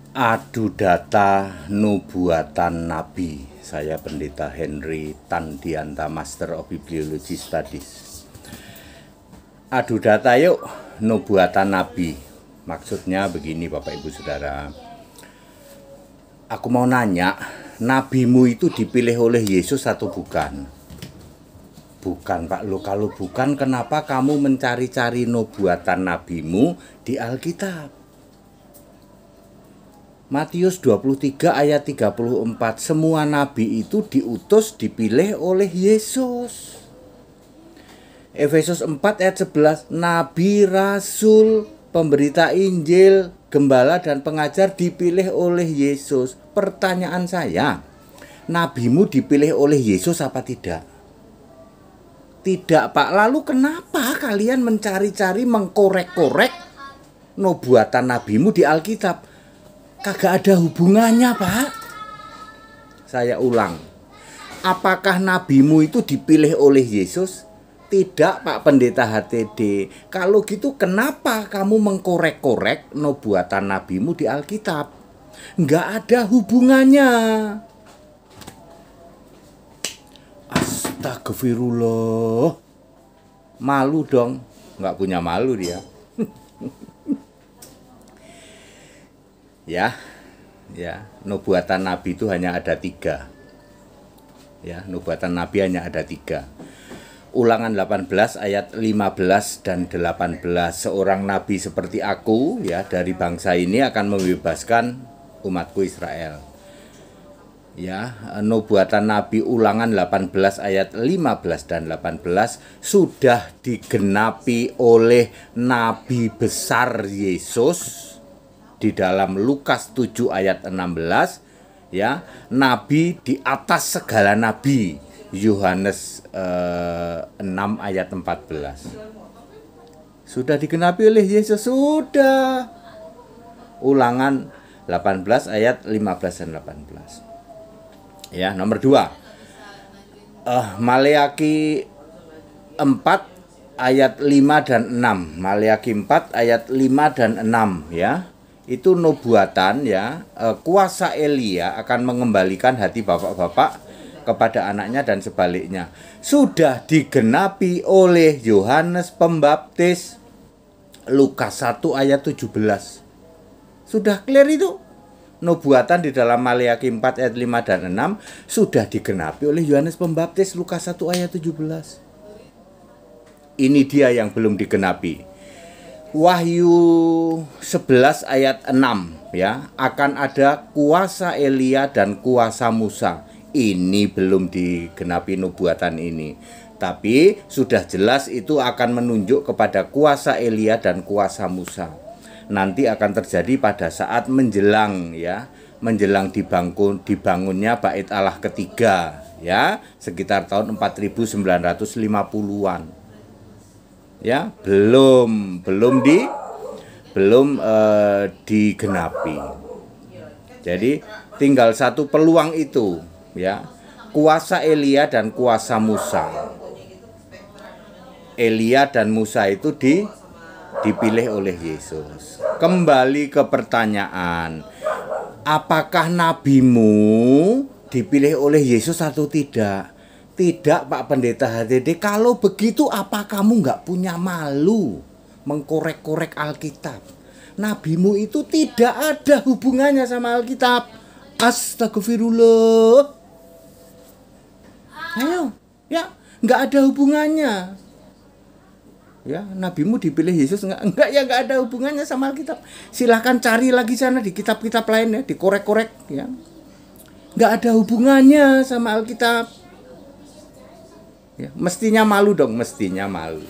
Adu data nubuatan Nabi. Saya Pendeta Henry Tandianta, Master of Bibliology Studies. Adu data yuk nubuatan Nabi. Maksudnya begini Bapak Ibu Saudara. Aku mau nanya, nabimu itu dipilih oleh Yesus atau bukan? Bukan Pak, lo kalau bukan kenapa kamu mencari-cari nubuatan nabimu di Alkitab? Matius 23 ayat 34, semua nabi itu diutus dipilih oleh Yesus. Efesus 4 ayat 11, nabi, rasul, pemberita Injil, gembala dan pengajar dipilih oleh Yesus. Pertanyaan saya, nabimu dipilih oleh Yesus apa tidak? Tidak Pak, lalu kenapa kalian mencari-cari mengkorek-korek nubuatan nabimu di Alkitab? Kagak ada hubungannya Pak. Saya ulang, apakah nabimu itu dipilih oleh Yesus? Tidak Pak Pendeta HTD. Kalau gitu kenapa kamu mengkorek-korek nubuatan nabimu di Alkitab? Nggak ada hubungannya. Astagfirullah. Malu dong. Nggak punya malu dia. Ya, nubuatan Nabi itu hanya ada 3. Ya, nubuatan Nabi hanya ada 3. Ulangan 18 ayat 15 dan 18. Seorang nabi seperti aku ya dari bangsa ini akan membebaskan umatku Israel. Ya, nubuatan Nabi Ulangan 18 ayat 15 dan 18 sudah digenapi oleh nabi besar Yesus di dalam Lukas 7 ayat 16, ya, nabi di atas segala nabi, Yohanes 6 ayat 14. Sudah digenapi oleh Yesus, sudah. Ulangan 18 ayat 15 dan 18. Ya, nomor 2. Maleaki 4 ayat 5 dan 6. Maleaki 4 ayat 5 dan 6 ya. Itu nubuatan ya, kuasa Elia akan mengembalikan hati bapak-bapak kepada anaknya dan sebaliknya. Sudah digenapi oleh Yohanes Pembaptis, Lukas 1 ayat 17. Sudah clear itu. Nubuatan di dalam Maleaki 4 ayat 5 dan 6 sudah digenapi oleh Yohanes Pembaptis, Lukas 1 ayat 17. Ini dia yang belum digenapi. Wahyu 11 ayat 6 ya, akan ada kuasa Elia dan kuasa Musa. Ini belum digenapi nubuatan ini. Tapi sudah jelas itu akan menunjuk kepada kuasa Elia dan kuasa Musa. Nanti akan terjadi pada saat menjelang ya, menjelang dibangunnya Bait Allah ketiga ya, sekitar tahun 4950-an. Ya, belum digenapi. Jadi tinggal satu peluang itu ya, kuasa Elia dan kuasa Musa. Elia dan Musa itu dipilih oleh Yesus. Kembali ke pertanyaan, apakah nabimu dipilih oleh Yesus atau tidak? Tidak Pak Pendeta HTD. Kalau begitu apa kamu nggak punya malu mengkorek-korek Alkitab? Nabimu itu tidak ada hubungannya sama Alkitab. Astagfirullah. Ayo, ya, nggak ada hubungannya. Ya, nabimu dipilih Yesus enggak ya, nggak ada hubungannya sama Alkitab. Silahkan cari lagi sana di kitab-kitab lain ya, dikorek-korek ya. Nggak ada hubungannya sama Alkitab. Ya, mestinya malu dong, mestinya malu.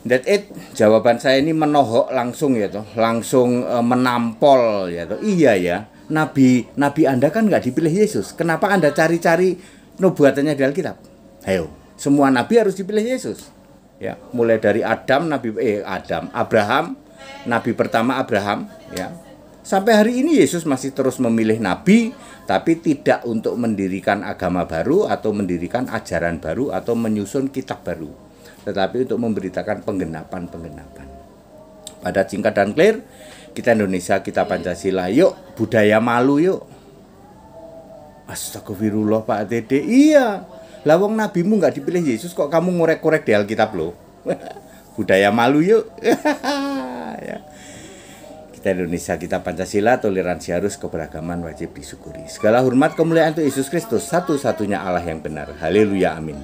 That it, jawaban saya ini menohok langsung ya toh, langsung menampol ya toh. Iya ya, nabi Anda kan nggak dipilih Yesus. Kenapa Anda cari-cari nubuatannya di Alkitab? Ayo, semua nabi harus dipilih Yesus. Ya, mulai dari Abraham, nabi pertama Abraham ya. Sampai hari ini Yesus masih terus memilih nabi, tapi tidak untuk mendirikan agama baru atau mendirikan ajaran baru atau menyusun kitab baru, tetapi untuk memberitakan penggenapan. Pada singkat dan clear, Kita Indonesia, kita Pancasila. Yuk, budaya malu yuk. Astagfirullah Pak Dede. Iya. Lah wong nabimu nggak dipilih Yesus kok kamu ngorek-korek di Alkitab loh. Budaya malu yuk. Ya. Kita Indonesia, kita Pancasila, toleransi harus, keberagaman wajib disyukuri. Segala hormat kemuliaan untuk Yesus Kristus, satu-satunya Allah yang benar. Haleluya, amin.